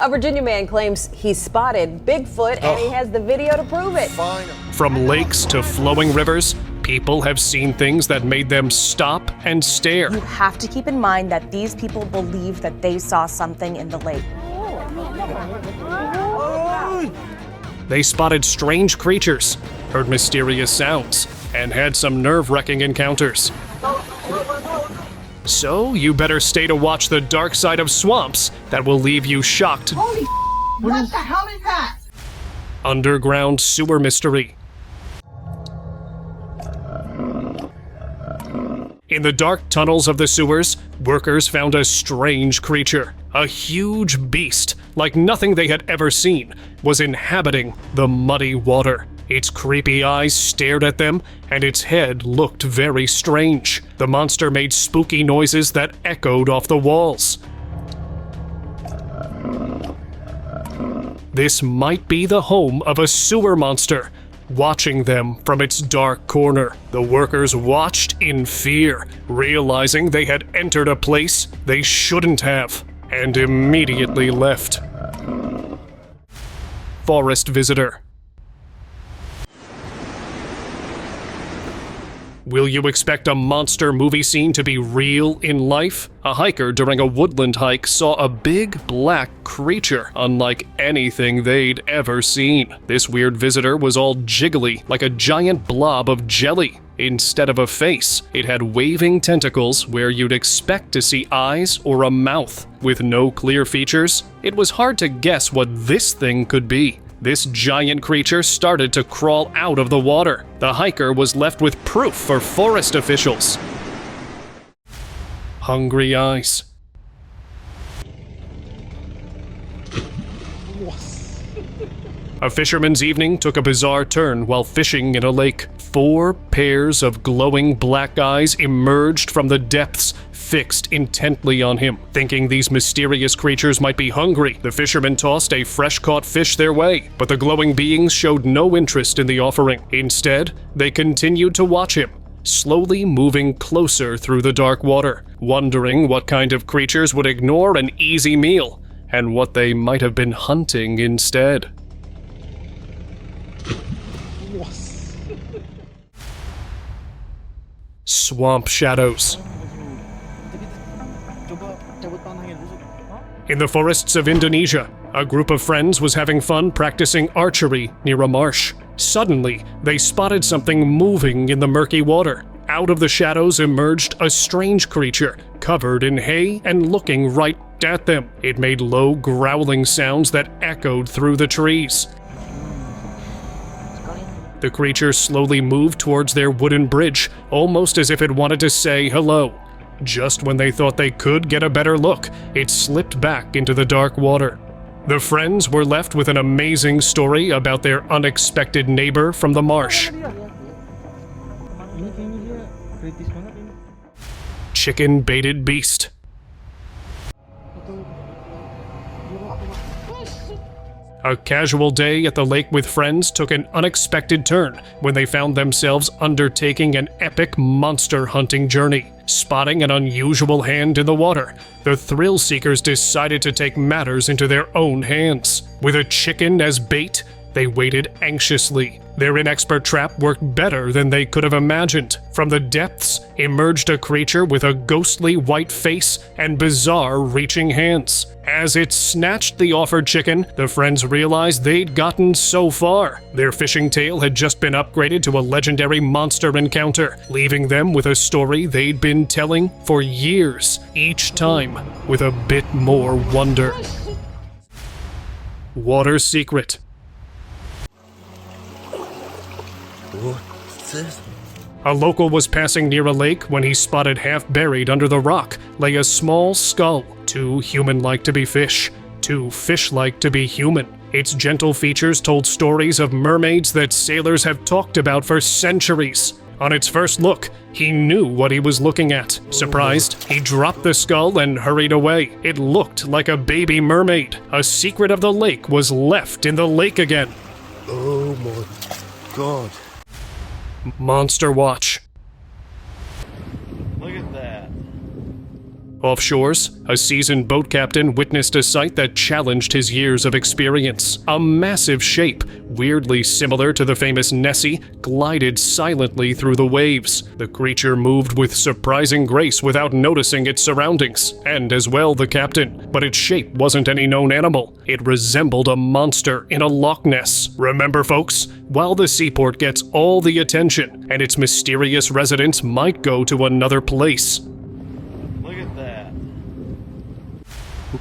A Virginia man claims he spotted Bigfoot and he has the video to prove it. From lakes to flowing rivers, people have seen things that made them stop and stare. You have to keep in mind that these people believe that they saw something in the lake. They spotted strange creatures, heard mysterious sounds, and had some nerve-wracking encounters. So you better stay to watch the dark side of swamps that will leave you shocked. Holy what the hell is that? Underground sewer mystery. In the dark tunnels of the sewers, workers found a strange creature. A huge beast, like nothing they had ever seen, was inhabiting the muddy water. Its creepy eyes stared at them, and its head looked very strange. The monster made spooky noises that echoed off the walls. This might be the home of a sewer monster, watching them from its dark corner. The workers watched in fear, realizing they had entered a place they shouldn't have, and immediately left. Forest visitor. Will you expect a monster movie scene to be real in life? A hiker during a woodland hike saw a big black creature unlike anything they'd ever seen. This weird visitor was all jiggly, like a giant blob of jelly. Instead of a face, it had waving tentacles where you'd expect to see eyes or a mouth. With no clear features, it was hard to guess what this thing could be. This giant creature started to crawl out of the water. The hiker was left with proof for forest officials. Hungry eyes. A fisherman's evening took a bizarre turn while fishing in a lake. 4 pairs of glowing black eyes emerged from the depths, fixed intently on him. Thinking these mysterious creatures might be hungry, the fisherman tossed a fresh-caught fish their way, but the glowing beings showed no interest in the offering. Instead, they continued to watch him, slowly moving closer through the dark water, wondering what kind of creatures would ignore an easy meal, and what they might have been hunting instead. Swamp shadows. In the forests of Indonesia, a group of friends was having fun practicing archery near a marsh. Suddenly, they spotted something moving in the murky water. Out of the shadows emerged a strange creature, covered in hay and looking right at them. It made low, growling sounds that echoed through the trees. The creature slowly moved towards their wooden bridge, almost as if it wanted to say hello. Just when they thought they could get a better look, it slipped back into the dark water. The friends were left with an amazing story about their unexpected neighbor from the marsh. Chicken-baited beast. A casual day at the lake with friends took an unexpected turn when they found themselves undertaking an epic monster hunting journey. Spotting an unusual hand in the water, the thrill-seekers decided to take matters into their own hands. With a chicken as bait, they waited anxiously. Their inexpert trap worked better than they could have imagined. From the depths emerged a creature with a ghostly white face and bizarre reaching hands. As it snatched the offered chicken, the friends realized they'd gotten so far. Their fishing tale had just been upgraded to a legendary monster encounter, leaving them with a story they'd been telling for years, each time with a bit more wonder. Water secret. What's this? A local was passing near a lake when he spotted half buried under the rock lay a small skull, too human-like to be fish, too fish-like to be human. Its gentle features told stories of mermaids that sailors have talked about for centuries. On its first look, he knew what he was looking at. Surprised, he dropped the skull and hurried away. It looked like a baby mermaid. A secret of the lake was left in the lake again. Oh my God. Monster Watch. Look at that. Offshores, a seasoned boat captain witnessed a sight that challenged his years of experience. A massive shape, weirdly similar to the famous Nessie, glided silently through the waves. The creature moved with surprising grace without noticing its surroundings, and as well the captain. But its shape wasn't any known animal. It resembled a monster in a Loch Ness. Remember, folks, while the seaport gets all the attention, and its mysterious residents might go to another place. Look at that.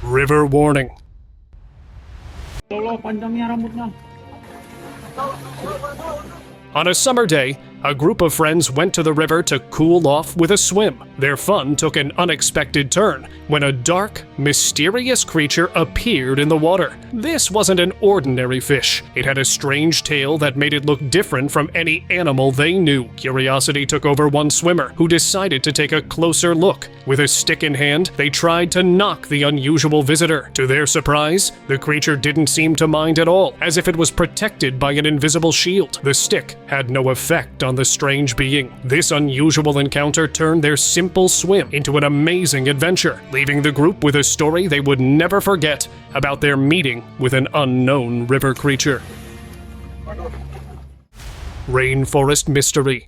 River warning. On a summer day, a group of friends went to the river to cool off with a swim. Their fun took an unexpected turn when a dark, mysterious creature appeared in the water. This wasn't an ordinary fish. It had a strange tail that made it look different from any animal they knew. Curiosity took over one swimmer, who decided to take a closer look. With a stick in hand, they tried to knock the unusual visitor. To their surprise, the creature didn't seem to mind at all, as if it was protected by an invisible shield. The stick had no effect on the strange being. This unusual encounter turned their simple swim into an amazing adventure, leaving the group with a story they would never forget about their meeting with an unknown river creature. Rainforest mystery.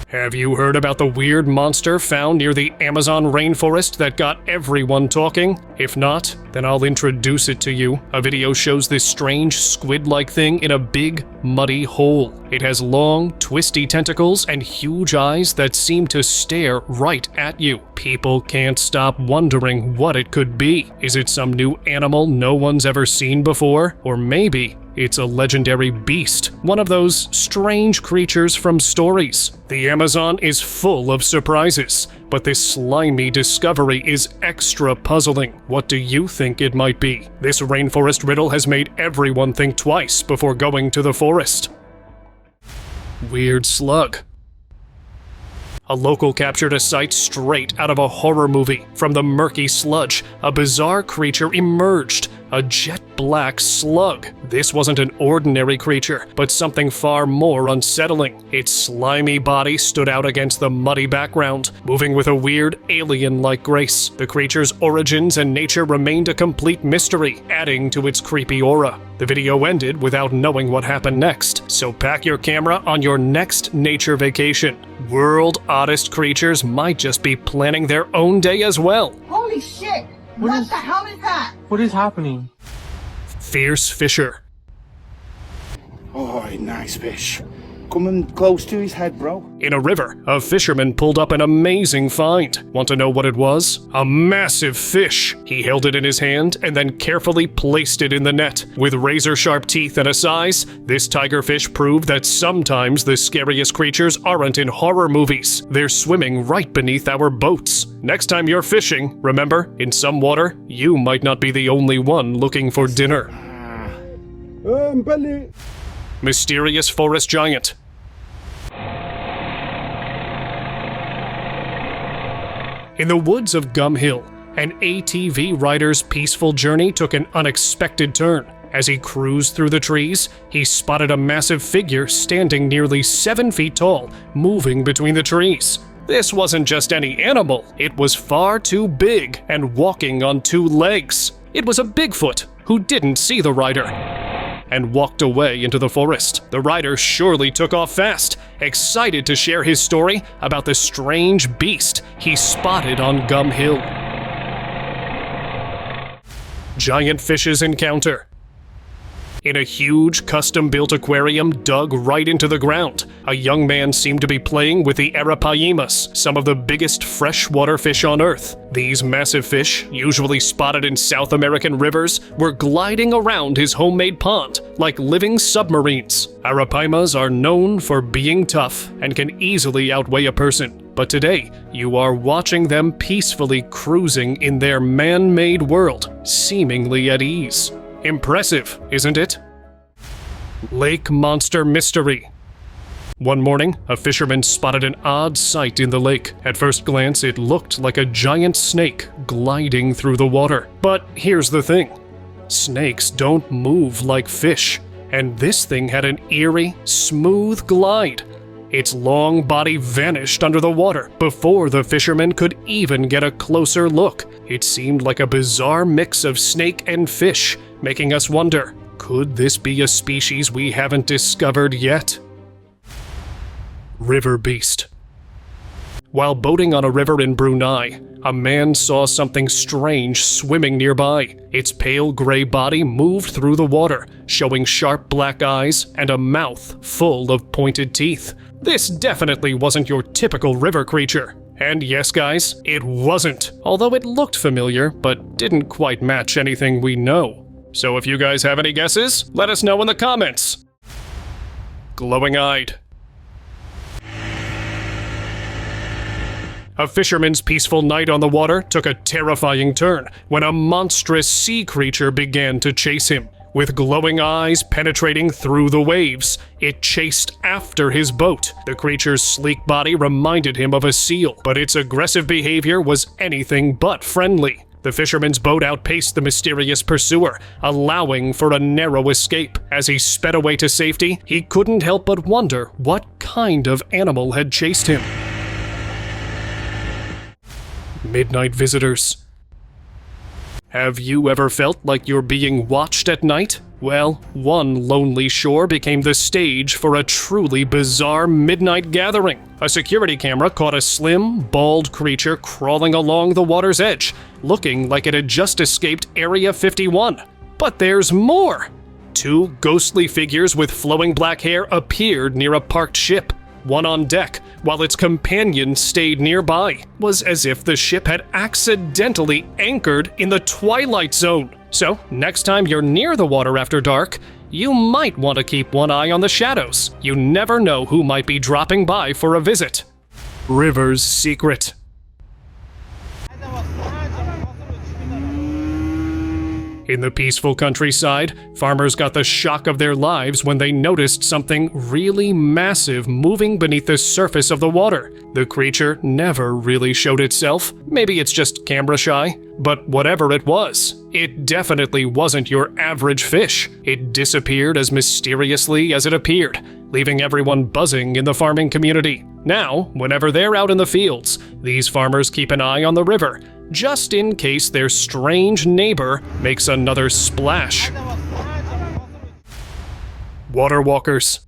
Have you heard about the weird monster found near the Amazon rainforest that got everyone talking? If not, then I'll introduce it to you. A video shows this strange squid-like thing in a big, muddy hole. It has long, twisty tentacles and huge eyes that seem to stare right at you. People can't stop wondering what it could be. Is it some new animal no one's ever seen before? Or maybe it's a legendary beast, one of those strange creatures from stories. The Amazon is full of surprises, but this slimy discovery is extra puzzling. What do you think it might be? This rainforest riddle has made everyone think twice before going to the forest. Weird slug. A local captured a sight straight out of a horror movie. From the murky sludge, a bizarre creature emerged, a jet-black slug. This wasn't an ordinary creature, but something far more unsettling. Its slimy body stood out against the muddy background, moving with a weird, alien-like grace. The creature's origins and nature remained a complete mystery, adding to its creepy aura. The video ended without knowing what happened next, so pack your camera on your next nature vacation. World oddest creatures might just be planning their own day as well. Holy shit! What the hell is that? What is happening? Fierce fisher. Oh, nice fish. Coming close to his head, bro. In a river, a fisherman pulled up an amazing find. Want to know what it was? A massive fish. He held it in his hand and then carefully placed it in the net. With razor-sharp teeth and a size, this tigerfish proved that sometimes the scariest creatures aren't in horror movies. They're swimming right beneath our boats. Next time you're fishing, remember, in some water, you might not be the only one looking for dinner. Belly. Mysterious forest giant. In the woods of Gum Hill, an ATV rider's peaceful journey took an unexpected turn. As he cruised through the trees, he spotted a massive figure standing nearly 7 feet tall, moving between the trees. This wasn't just any animal, it was far too big and walking on 2 legs. It was a Bigfoot who didn't see the rider and walked away into the forest. The rider surely took off fast, excited to share his story about the strange beast he spotted on Gum Hill. Giant fishes encounter. In a huge, custom-built aquarium dug right into the ground, a young man seemed to be playing with the Arapaima, some of the biggest freshwater fish on Earth. These massive fish, usually spotted in South American rivers, were gliding around his homemade pond like living submarines. Arapaimas are known for being tough and can easily outweigh a person. But today, you are watching them peacefully cruising in their man-made world, seemingly at ease. Impressive, isn't it? Lake monster mystery. One morning, a fisherman spotted an odd sight in the lake. At first glance, it looked like a giant snake gliding through the water. But here's the thing. Snakes don't move like fish, and this thing had an eerie, smooth glide. Its long body vanished under the water before the fishermen could even get a closer look. It seemed like a bizarre mix of snake and fish, making us wonder, could this be a species we haven't discovered yet? River Beast. While boating on a river in Brunei, a man saw something strange swimming nearby. Its pale gray body moved through the water, showing sharp black eyes and a mouth full of pointed teeth. This definitely wasn't your typical river creature. And yes, guys, it wasn't, although it looked familiar, but didn't quite match anything we know. So if you guys have any guesses, let us know in the comments. Glowing-eyed. A fisherman's peaceful night on the water took a terrifying turn when a monstrous sea creature began to chase him. With glowing eyes penetrating through the waves, it chased after his boat. The creature's sleek body reminded him of a seal, but its aggressive behavior was anything but friendly. The fisherman's boat outpaced the mysterious pursuer, allowing for a narrow escape. As he sped away to safety, he couldn't help but wonder what kind of animal had chased him. Midnight visitors. Have you ever felt like you're being watched at night? Well, one lonely shore became the stage for a truly bizarre midnight gathering. A security camera caught a slim, bald creature crawling along the water's edge, looking like it had just escaped Area 51. But there's more! Two ghostly figures with flowing black hair appeared near a parked ship. One on deck, while its companion stayed nearby. It was as if the ship had accidentally anchored in the Twilight Zone. So, next time you're near the water after dark, you might want to keep one eye on the shadows. You never know who might be dropping by for a visit. River's Secret. In the peaceful countryside, farmers got the shock of their lives when they noticed something really massive moving beneath the surface of the water. The creature never really showed itself. Maybe it's just camera shy. But whatever it was, it definitely wasn't your average fish. It disappeared as mysteriously as it appeared, leaving everyone buzzing in the farming community. Now, whenever they're out in the fields, these farmers keep an eye on the river, just in case their strange neighbor makes another splash. Water walkers.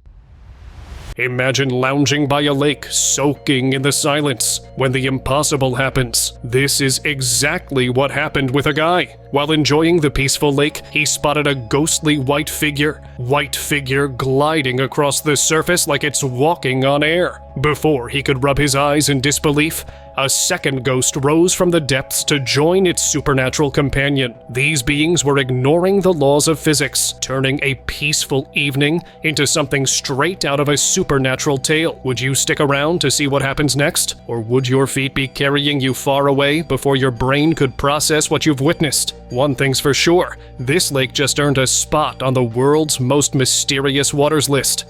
Imagine lounging by a lake, soaking in the silence, when the impossible happens. This is exactly what happened with a guy. While enjoying the peaceful lake, he spotted a ghostly white figure gliding across the surface like it's walking on air. Before he could rub his eyes in disbelief, a second ghost rose from the depths to join its supernatural companion. These beings were ignoring the laws of physics, turning a peaceful evening into something straight out of a supernatural tale. Would you stick around to see what happens next? Or would your feet be carrying you far away before your brain could process what you've witnessed? One thing's for sure, this lake just earned a spot on the world's most mysterious waters list.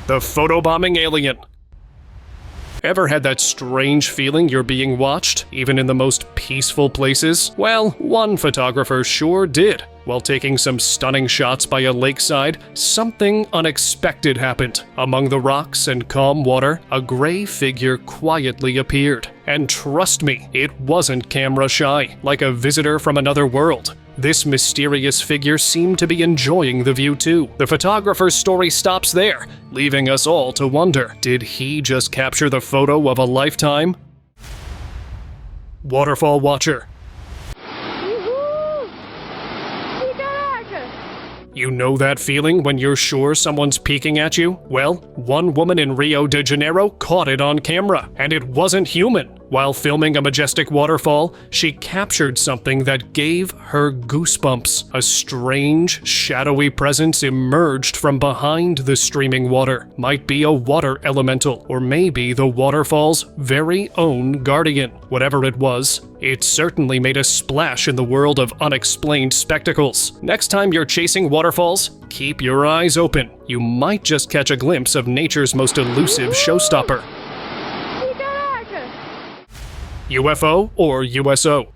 The photobombing alien. Ever had that strange feeling you're being watched, even in the most peaceful places? Well, one photographer sure did. While taking some stunning shots by a lakeside, something unexpected happened. Among the rocks and calm water, a gray figure quietly appeared. And trust me, it wasn't camera shy, like a visitor from another world. This mysterious figure seemed to be enjoying the view too. The photographer's story stops there, leaving us all to wonder, did he just capture the photo of a lifetime? Waterfall watcher. You know that feeling when you're sure someone's peeking at you? Well, one woman in Rio de Janeiro caught it on camera, and it wasn't human. While filming a majestic waterfall, she captured something that gave her goosebumps. A strange, shadowy presence emerged from behind the streaming water. Might be a water elemental, or maybe the waterfall's very own guardian. Whatever it was, it certainly made a splash in the world of unexplained spectacles. Next time you're chasing waterfalls, keep your eyes open. You might just catch a glimpse of nature's most elusive showstopper. UFO or USO?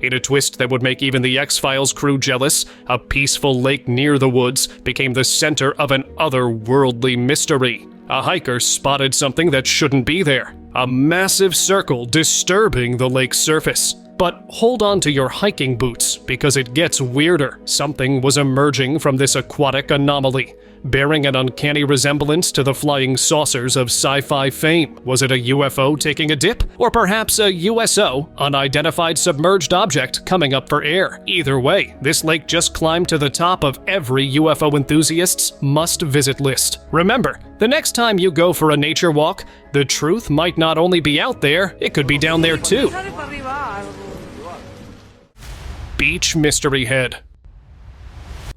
In a twist that would make even the X-Files crew jealous, a peaceful lake near the woods became the center of an otherworldly mystery. A hiker spotted something that shouldn't be there. A massive circle disturbing the lake's surface. But hold on to your hiking boots, because it gets weirder. Something was emerging from this aquatic anomaly, bearing an uncanny resemblance to the flying saucers of sci-fi fame. Was it a UFO taking a dip? Or perhaps a USO, unidentified submerged object, coming up for air? Either way, this lake just climbed to the top of every UFO enthusiast's must-visit list. Remember, the next time you go for a nature walk, the truth might not only be out there, it could be down there too. Beach Mystery Head.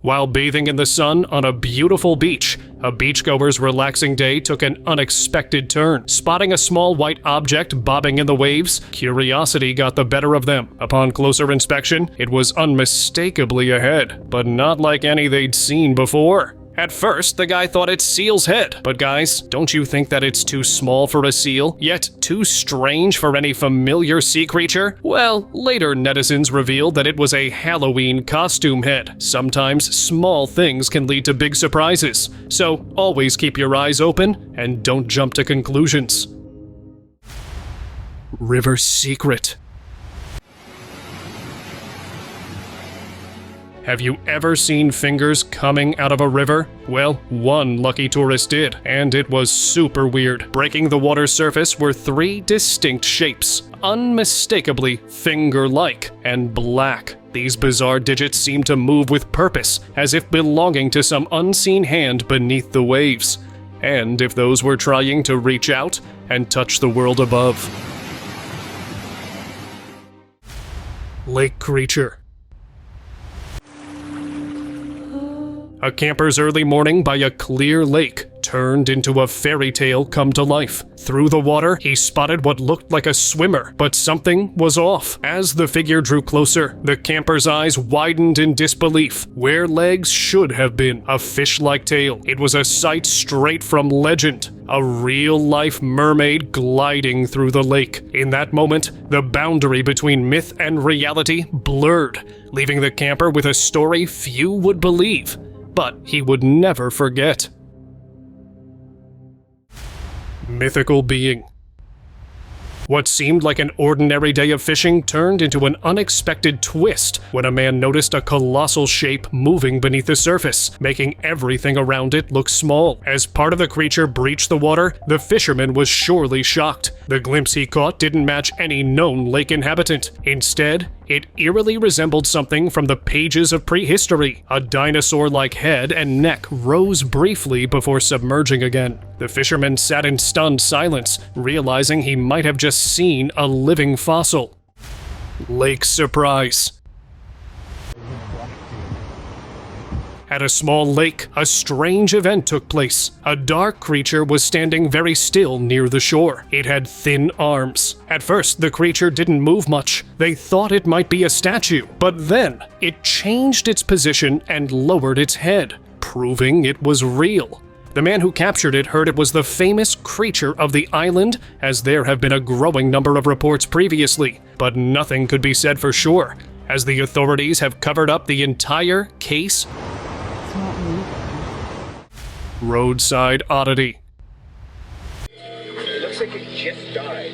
While bathing in the sun on a beautiful beach, a beachgoer's relaxing day took an unexpected turn. Spotting a small white object bobbing in the waves, curiosity got the better of them. Upon closer inspection, it was unmistakably a head, but not like any they'd seen before. At first, the guy thought it's seal's head, but guys, don't you think that it's too small for a seal, yet too strange for any familiar sea creature? Well, later netizens revealed that it was a Halloween costume head. Sometimes small things can lead to big surprises, so always keep your eyes open and don't jump to conclusions. River Secret. Have you ever seen fingers coming out of a river? Well, one lucky tourist did, and it was super weird. Breaking the water's surface were three distinct shapes, unmistakably finger-like and black. These bizarre digits seemed to move with purpose, as if belonging to some unseen hand beneath the waves. And if those were trying to reach out and touch the world above. Lake Creature. A camper's early morning by a clear lake turned into a fairy tale come to life. Through the water, he spotted what looked like a swimmer, but something was off. As the figure drew closer, the camper's eyes widened in disbelief. Where legs should have been, a fish-like tail. It was a sight straight from legend. A real-life mermaid gliding through the lake. In that moment, the boundary between myth and reality blurred, leaving the camper with a story few would believe. But he would never forget. Mythical being. What seemed like an ordinary day of fishing turned into an unexpected twist when a man noticed a colossal shape moving beneath the surface, making everything around it look small. As part of the creature breached the water, the fisherman was surely shocked. The glimpse he caught didn't match any known lake inhabitant. Instead, it eerily resembled something from the pages of prehistory. A dinosaur-like head and neck rose briefly before submerging again. The fisherman sat in stunned silence, realizing he might have just seen a living fossil. Lake Surprise. At a small lake, a strange event took place. A dark creature was standing very still near the shore. It had thin arms. At first, the creature didn't move much. They thought it might be a statue, but then it changed its position and lowered its head, proving it was real. The man who captured it heard it was the famous creature of the island, as there have been a growing number of reports previously, but nothing could be said for sure, as the authorities have covered up the entire case. Roadside oddity. It looks like it just died.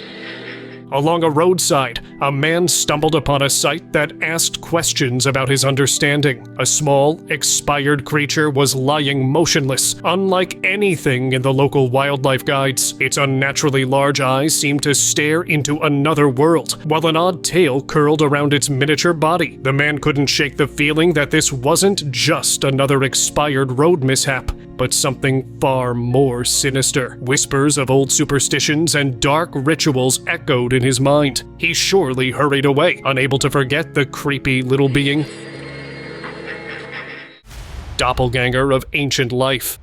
Along a roadside, a man stumbled upon a sight that asked questions about his understanding. A small, expired creature was lying motionless, unlike anything in the local wildlife guides. Its unnaturally large eyes seemed to stare into another world, while an odd tail curled around its miniature body. The man couldn't shake the feeling that this wasn't just another expired road mishap, but something far more sinister. Whispers of old superstitions and dark rituals echoed in his mind. He surely hurried away, unable to forget the creepy little being. Doppelganger of ancient life.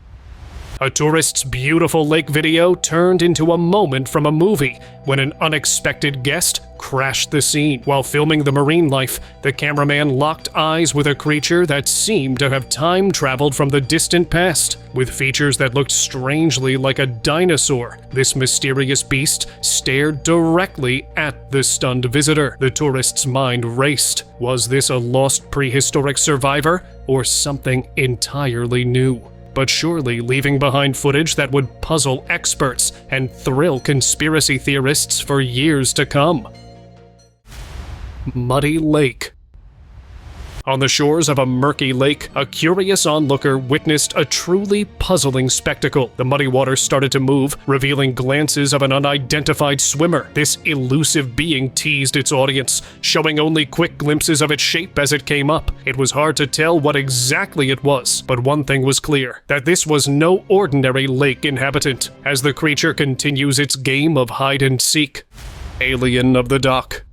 A tourist's beautiful lake video turned into a moment from a movie when an unexpected guest crashed the scene. While filming the marine life, the cameraman locked eyes with a creature that seemed to have time traveled from the distant past. With features that looked strangely like a dinosaur, this mysterious beast stared directly at the stunned visitor. The tourist's mind raced. Was this a lost prehistoric survivor or something entirely new? But surely leaving behind footage that would puzzle experts and thrill conspiracy theorists for years to come. Muddy Lake. On the shores of a murky lake, a curious onlooker witnessed a truly puzzling spectacle. The muddy water started to move, revealing glances of an unidentified swimmer. This elusive being teased its audience, showing only quick glimpses of its shape as it came up. It was hard to tell what exactly it was, but one thing was clear, that this was no ordinary lake inhabitant, as the creature continues its game of hide and seek. Alien of the dock.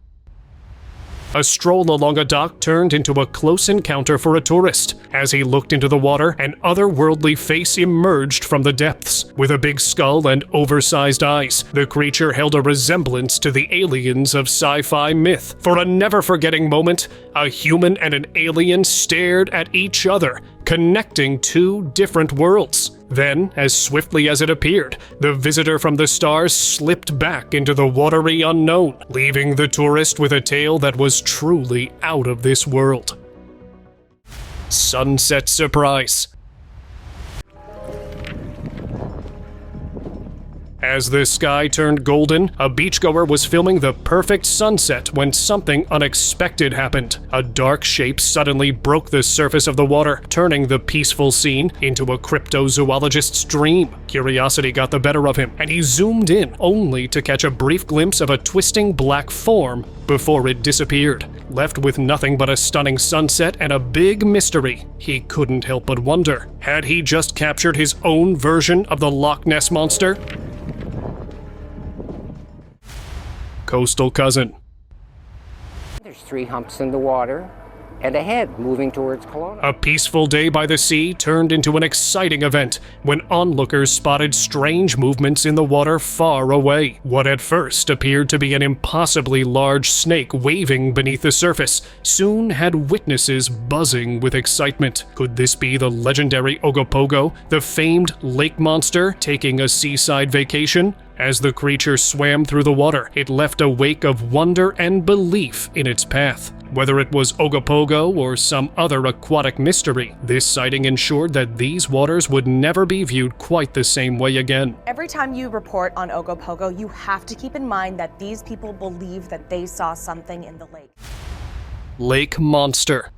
A stroll along a dock turned into a close encounter for a tourist. As he looked into the water, an otherworldly face emerged from the depths. With a big skull and oversized eyes, the creature held a resemblance to the aliens of sci-fi myth. For a never-forgetting moment, a human and an alien stared at each other, connecting two different worlds. Then, as swiftly as it appeared, the visitor from the stars slipped back into the watery unknown, leaving the tourist with a tale that was truly out of this world. Sunset surprise. As the sky turned golden, a beachgoer was filming the perfect sunset when something unexpected happened. A dark shape suddenly broke the surface of the water, turning the peaceful scene into a cryptozoologist's dream. Curiosity got the better of him, and he zoomed in only to catch a brief glimpse of a twisting black form before it disappeared. Left with nothing but a stunning sunset and a big mystery, he couldn't help but wonder, had he just captured his own version of the Loch Ness Monster? Coastal cousin. There's 3 humps in the water and a head moving towards Kelowna. A peaceful day by the sea turned into an exciting event when onlookers spotted strange movements in the water far away. What at first appeared to be an impossibly large snake waving beneath the surface soon had witnesses buzzing with excitement. Could this be the legendary Ogopogo, the famed lake monster taking a seaside vacation? As the creature swam through the water, it left a wake of wonder and belief in its path. Whether it was Ogopogo or some other aquatic mystery, this sighting ensured that these waters would never be viewed quite the same way again. Every time you report on Ogopogo, you have to keep in mind that these people believe that they saw something in the lake. Lake Monster.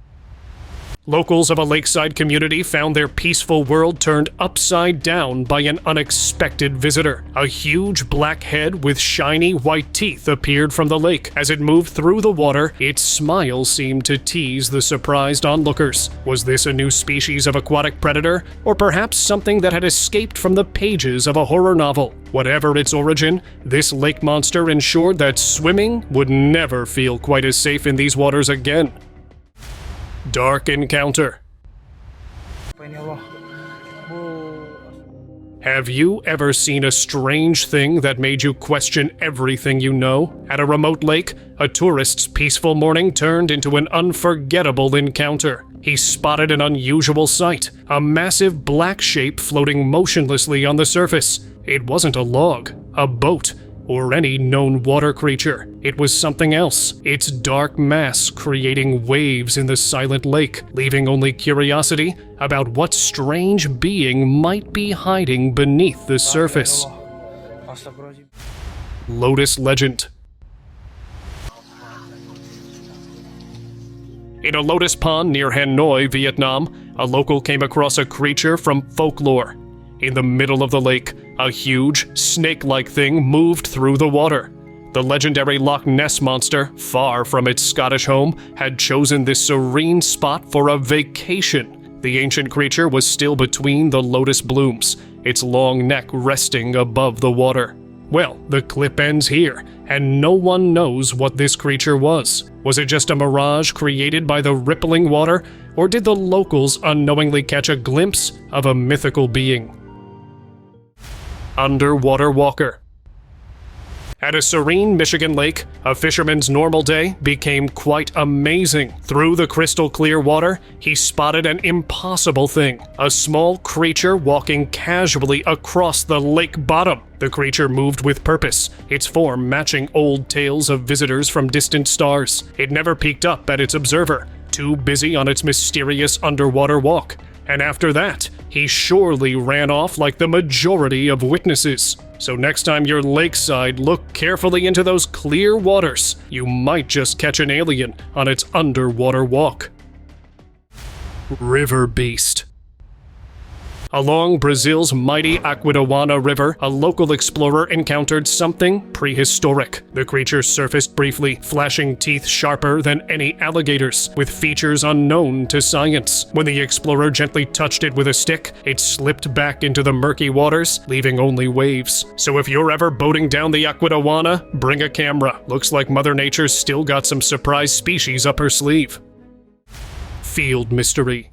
Locals of a lakeside community found their peaceful world turned upside down by an unexpected visitor. A huge black head with shiny white teeth appeared from the lake. As it moved through the water, its smile seemed to tease the surprised onlookers. Was this a new species of aquatic predator, or perhaps something that had escaped from the pages of a horror novel? Whatever its origin, this lake monster ensured that swimming would never feel quite as safe in these waters again. Dark encounter. Have you ever seen a strange thing that made you question everything you know? At a remote lake, a tourist's peaceful morning turned into an unforgettable encounter. He spotted an unusual sight, a massive black shape floating motionlessly on the surface. It wasn't a log, a boat, or any known water creature. It was something else, its dark mass creating waves in the silent lake, leaving only curiosity about what strange being might be hiding beneath the surface. Lotus legend. In a lotus pond near Hanoi, Vietnam, a local came across a creature from folklore. In the middle of the lake, a huge, snake-like thing moved through the water. The legendary Loch Ness Monster, far from its Scottish home, had chosen this serene spot for a vacation. The ancient creature was still between the lotus blooms, its long neck resting above the water. Well, the clip ends here, and no one knows what this creature was. Was it just a mirage created by the rippling water, or did the locals unknowingly catch a glimpse of a mythical being? underwater walker. At a serene Michigan lake, a fisherman's normal day became quite amazing. Through the crystal clear water, he spotted an impossible thing, a small creature walking casually across the lake bottom. The creature moved with purpose, its form matching old tales of visitors from distant stars. It never peeked up at its observer, too busy on its mysterious underwater walk. And after that, he surely ran off like the majority of witnesses. So next time you're lakeside, look carefully into those clear waters. You might just catch an alien on its underwater walk. River Beast. Along Brazil's mighty Aquidauana River, a local explorer encountered something prehistoric. The creature surfaced briefly, flashing teeth sharper than any alligators, with features unknown to science. When the explorer gently touched it with a stick, it slipped back into the murky waters, leaving only waves. So if you're ever boating down the Aquidauana, bring a camera. Looks like Mother Nature's still got some surprise species up her sleeve. Field Mystery.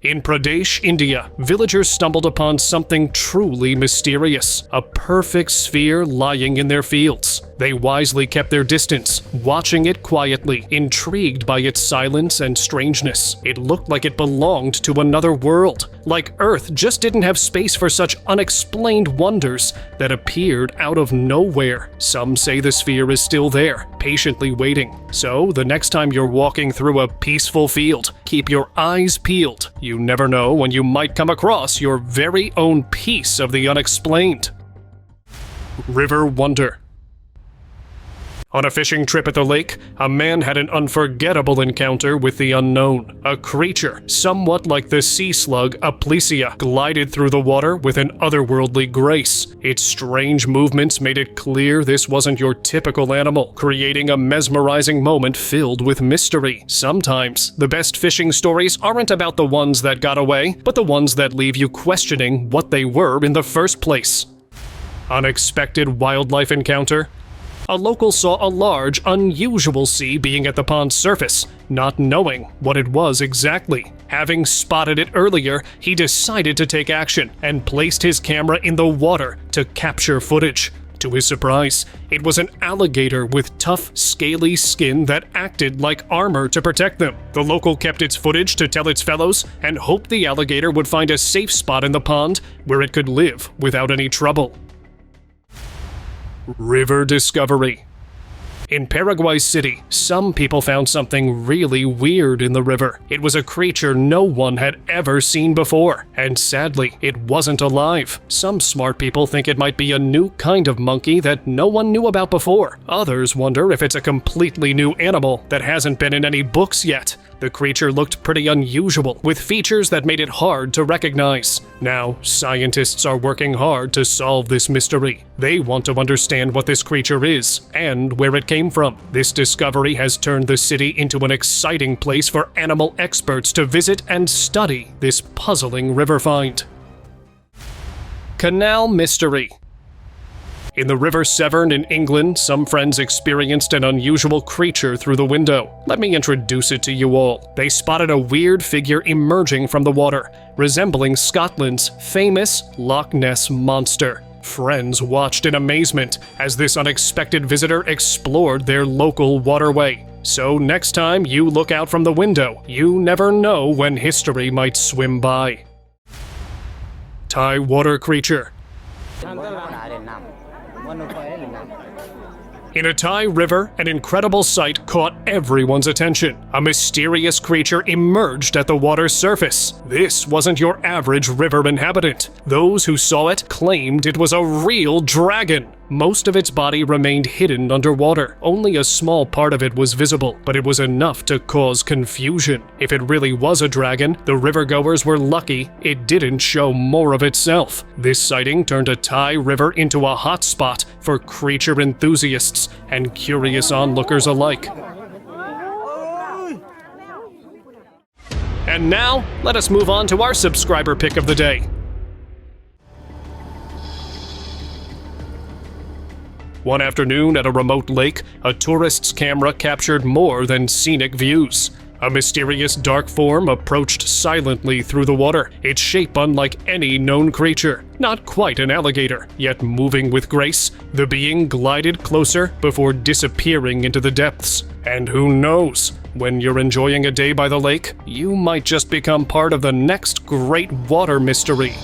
In Pradesh, India, villagers stumbled upon something truly mysterious, a perfect sphere lying in their fields. They wisely kept their distance, watching it quietly, intrigued by its silence and strangeness. It looked like it belonged to another world, like Earth just didn't have space for such unexplained wonders that appeared out of nowhere. Some say the sphere is still there, patiently waiting. So, the next time you're walking through a peaceful field, keep your eyes peeled. You never know when you might come across your very own piece of the unexplained. River Wonder. On a fishing trip at the lake, a man had an unforgettable encounter with the unknown. A creature, somewhat like the sea slug Aplysia, glided through the water with an otherworldly grace. Its strange movements made it clear this wasn't your typical animal, creating a mesmerizing moment filled with mystery. Sometimes, the best fishing stories aren't about the ones that got away, but the ones that leave you questioning what they were in the first place. Unexpected wildlife encounter. A local saw a large, unusual sea being at the pond's surface, not knowing what it was exactly. Having spotted it earlier, he decided to take action and placed his camera in the water to capture footage. To his surprise, it was an alligator with tough, scaly skin that acted like armor to protect them. The local kept its footage to tell its fellows and hoped the alligator would find a safe spot in the pond where it could live without any trouble. River Discovery. In Paraguay City, some people found something really weird in the river. It was a creature no one had ever seen before, and sadly, it wasn't alive. Some smart people think it might be a new kind of monkey that no one knew about before. Others wonder if it's a completely new animal that hasn't been in any books yet. The creature looked pretty unusual, with features that made it hard to recognize. Now, scientists are working hard to solve this mystery. They want to understand what this creature is, and where it came from. This discovery has turned the city into an exciting place for animal experts to visit and study this puzzling river find. Canal Mystery. In the River Severn in England, some friends experienced an unusual creature through the window. Let me introduce it to you all. They spotted a weird figure emerging from the water, resembling Scotland's famous Loch Ness Monster. Friends watched in amazement as this unexpected visitor explored their local waterway. So next time you look out from the window, you never know when history might swim by. Thai water creature. In a Thai river, an incredible sight caught everyone's attention. A mysterious creature emerged at the water's surface. This wasn't your average river inhabitant. Those who saw it claimed it was a real dragon. Most of its body remained hidden underwater. Only a small part of it was visible, but it was enough to cause confusion. If it really was a dragon, the rivergoers were lucky it didn't show more of itself. This sighting turned a Thai river into a hotspot for creature enthusiasts and curious onlookers alike. And now, let us move on to our subscriber pick of the day. One afternoon at a remote lake, a tourist's camera captured more than scenic views. A mysterious dark form approached silently through the water, its shape unlike any known creature. Not quite an alligator, yet moving with grace, the being glided closer before disappearing into the depths. And who knows? When you're enjoying a day by the lake, you might just become part of the next great water mystery.